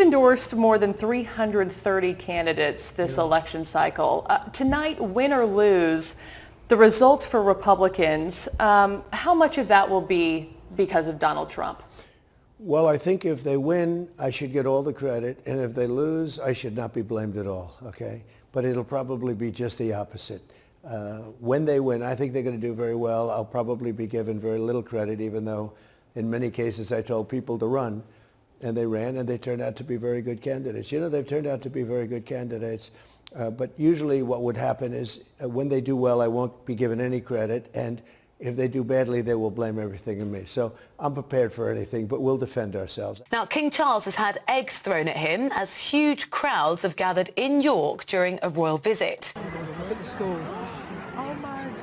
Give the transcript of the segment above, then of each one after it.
You've endorsed more than 330 candidates this election cycle. Tonight, win or lose, the results for Republicans, how much of that will be because of Donald Trump? Well, I think if they win, I should get all the credit, and if they lose, I should not be blamed at all, okay? But it'll probably be just the opposite. When they win, I think they're going to do very well. I'll probably be given very little credit, even though in many cases I told people to run, and they ran, and they turned out to be very good candidates. You know, they've turned out to be very good candidates. But usually what would happen is when they do well, I won't be given any credit, and if they do badly, they will blame everything on me. So I'm prepared for anything, but we'll defend ourselves. Now, King Charles has had eggs thrown at him as huge crowds have gathered in York during a royal visit. Look at the school. Oh my God.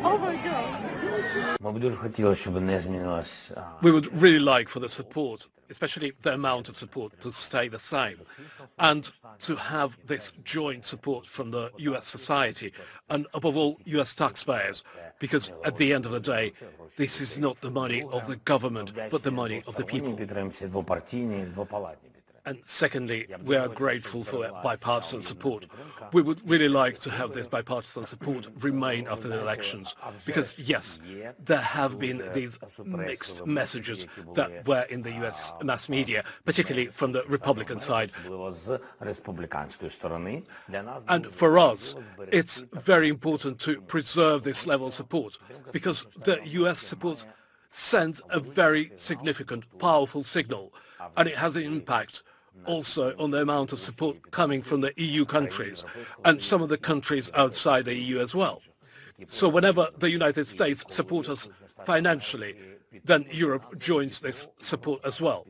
Oh my God. We would really like for the support, especially the amount of support, to stay the same, and to have this joint support from the US society and above all US taxpayers, because at the end of the day this is not the money of the government but the money of the people. And secondly, we are grateful for bipartisan support. We would really like to have this bipartisan support remain after the elections, because yes, there have been these mixed messages that were in the US mass media, particularly from the Republican side. And for us, it's very important to preserve this level of support, because the US support sends a very significant, powerful signal, and it has an impact also on the amount of support coming from the EU countries and some of the countries outside the EU as well. So whenever the United States supports us financially, then Europe joins this support as well.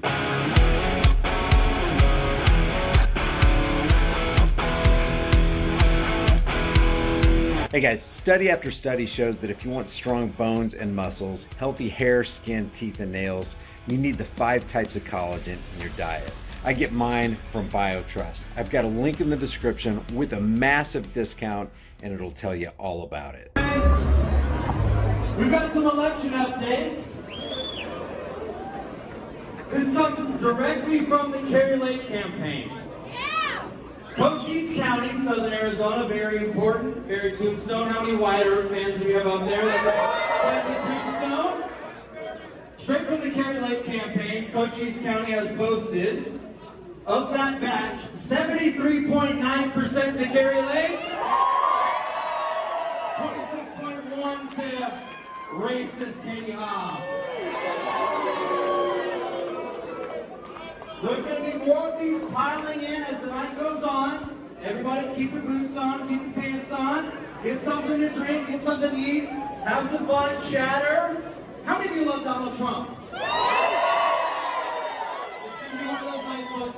Hey guys, study after study shows that if you want strong bones and muscles, healthy hair, skin, teeth, and nails, you need the 5 types of collagen in your diet. I get mine from BioTrust. I've got a link in the description with a massive discount, and it'll tell you all about it. We've got some election updates. This comes directly from the Kari Lake campaign. Cochise County, Southern Arizona, very important, very Tombstone. How many Wyatt Earp fans do we have up there? That's a Tombstone. Straight from the Kari Lake campaign, Cochise County has posted, of that batch, 73.9% to Kari Lake, 26.1% to racist Katie Hobbs. There's going to be more of these piling in as the night goes on. Everybody keep your boots on, keep your pants on, get something to drink, get something to eat, have some fun, chatter. How many of you love Donald Trump?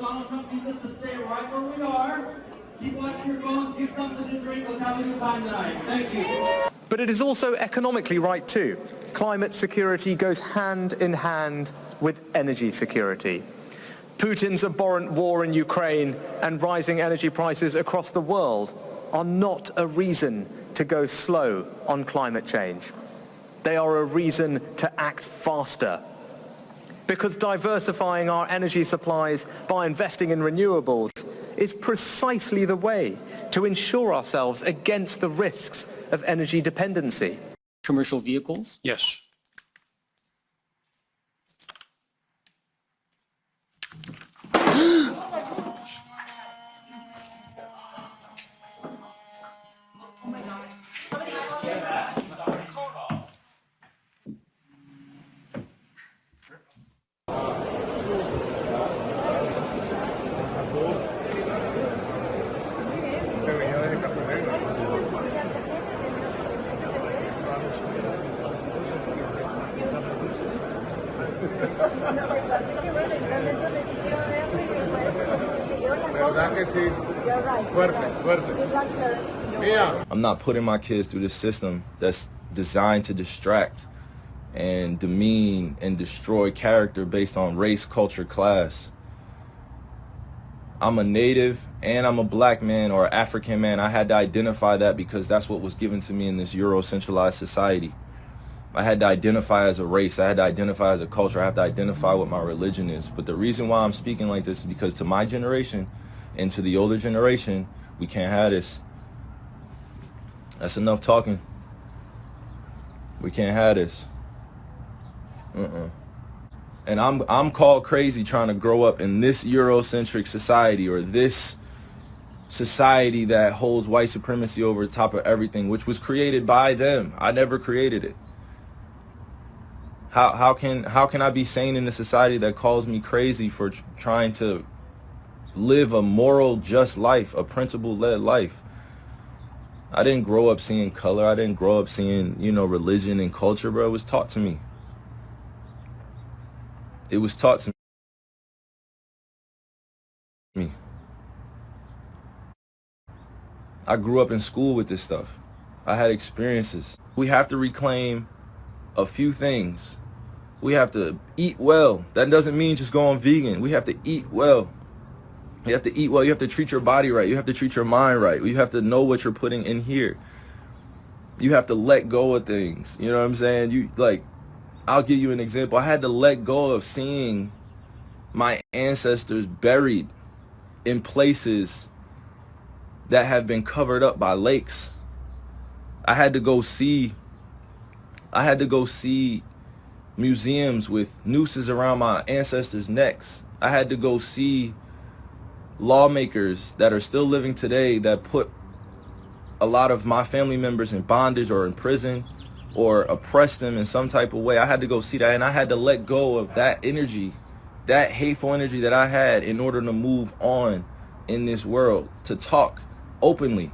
Donald Trump needs us to stay right where we are. Keep watching your phones, get something to drink. Let's have a good time tonight. Thank you. But it is also economically right too. Climate security goes hand in hand with energy security. Putin's abhorrent war in Ukraine and rising energy prices across the world are not a reason to go slow on climate change. They are a reason to act faster. Because diversifying our energy supplies by investing in renewables is precisely the way to ensure ourselves against the risks of energy dependency. Commercial vehicles? Yes. I'm not putting my kids through this system that's designed to distract and demean and destroy character based on race, culture, class. I'm a native and I'm a black man or African man. I had to identify that because that's what was given to me in this Euro-centralized society. I had to identify as a race. I had to identify as a culture. I have to identify what my religion is. But the reason why I'm speaking like this is because to my generation and to the older generation, we can't have this. That's enough talking. We can't have this. And I'm called crazy trying to grow up in this Eurocentric society, or this society that holds white supremacy over the top of everything, which was created by them. I never created it. How can I be sane in a society that calls me crazy for trying to live a moral, just life, a principle-led life? I didn't grow up seeing color. I didn't grow up seeing, religion and culture, bro. It was taught to me. It was taught to me. I grew up in school with this stuff. I had experiences. We have to reclaim a few things. We have to eat well. That doesn't mean just going vegan. We have to eat well. You have to eat well. You have to treat your body right. You have to treat your mind right. You have to know what you're putting in here. You have to let go of things. You know what I'm saying? I'll give you an example. I had to let go of seeing my ancestors buried in places that have been covered up by lakes. I had to go see museums with nooses around my ancestors' necks. I had to go see lawmakers that are still living today that put a lot of my family members in bondage or in prison or oppressed them in some type of way. I had to go see that, and I had to let go of that energy, that hateful energy that I had, in order to move on in this world, to talk openly.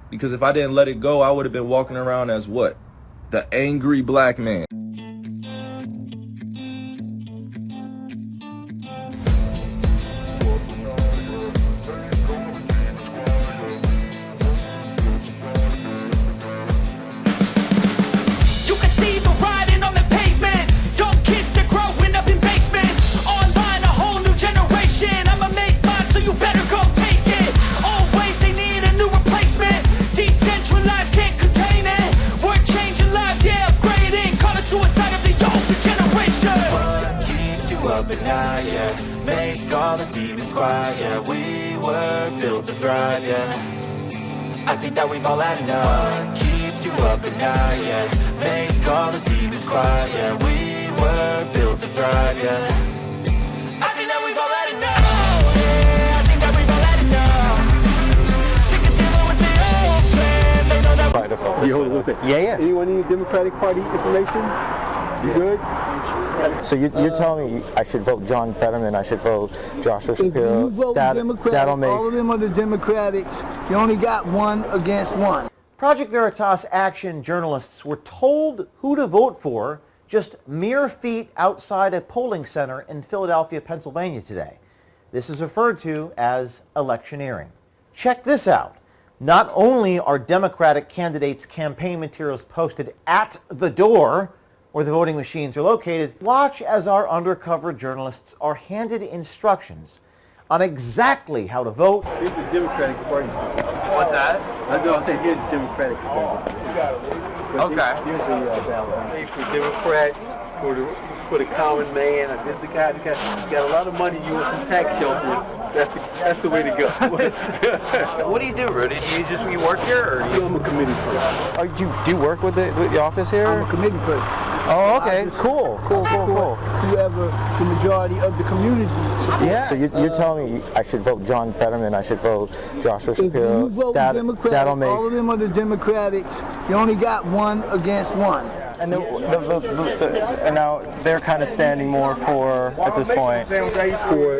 Because if I didn't let it go, I would have been walking around as what? The angry black man. Make all the demons quiet, yeah. We were built to thrive, yeah. I think that we've all had enough. What keeps you up at night, yeah. Make all the demons quiet, yeah. We were built to thrive, yeah. I think that we've all had enough, yeah. I think that we've all had enough. Sick of dealing with the old plan. They know that You hold it, what's it? Yeah. Anyone need Democratic Party information? You good? So you're telling me I should vote John Fetterman, I should vote Joshua Shapiro. If you vote Democratic, all of them are the Democrats. You only got one against one. Project Veritas Action journalists were told who to vote for just mere feet outside a polling center in Philadelphia, Pennsylvania today. This is referred to as electioneering. Check this out. Not only are Democratic candidates' campaign materials posted at the door where the voting machines are located, watch as our undercover journalists are handed instructions on exactly how to vote. Here's the Democratic Party. What's that? I know, I think here's the Democratic Party. Okay. Here's the ballot. For Democrat, for the common man, or just the guy that got a lot of money, you want some tax shelter. That's the way to go. What do you do, Rudy? You work here, or I'm a committee person. do you work with the office here? I'm a committee person. Oh, okay. Cool. Whoever the majority of the community supports. Yeah. So you're telling me I should vote John Fetterman, I should vote Joshua Shapiro. If you vote Democratic, all of them are the Democrats. You only got one against one. And and now they're kind of standing more for, at this point, for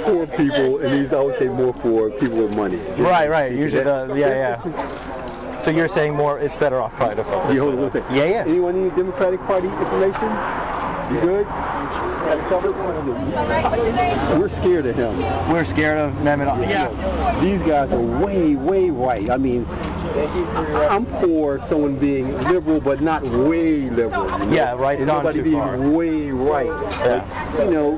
poor people, and these I would say more for people with money. Right. Usually, yeah. So you're saying more, it's better off probably to vote. You hold it, what's it? Yeah. Anyone need Democratic Party information? You good? We're scared of him. We're scared of them. Yeah. These guys are way right. I mean, I'm for someone being liberal, but not way liberal. You know? Yeah, right's gone nobody too being far. way right. Yeah. Like, you know,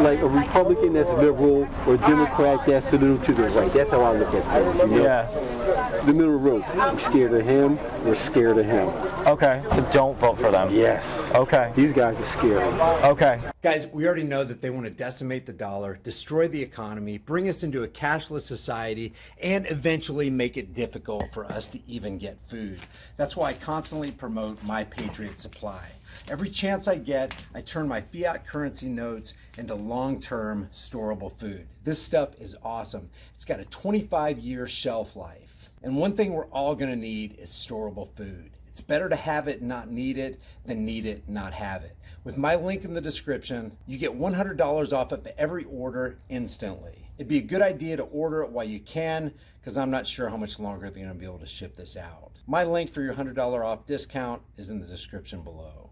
like a Republican that's liberal or a Democrat that's a little to the right. That's how I look at things. You know? Yeah. The middle road. We're scared of him. We're scared of him. Okay, so don't vote for them. Yes. Okay. These guys are scary. Okay. Guys, we already know that they want to decimate the dollar, destroy the economy, bring us into a cashless society, and eventually make it difficult for us to even get food. That's why I constantly promote My Patriot Supply. Every chance I get, I turn my fiat currency notes into long-term storable food. This stuff is awesome. It's got a 25-year shelf life. And one thing we're all going to need is storable food. It's better to have it and not need it than need it and not have it. With my link in the description, you get $100 off of every order instantly. It'd be a good idea to order it while you can, because I'm not sure how much longer they're going to be able to ship this out. My link for your $100 off discount is in the description below.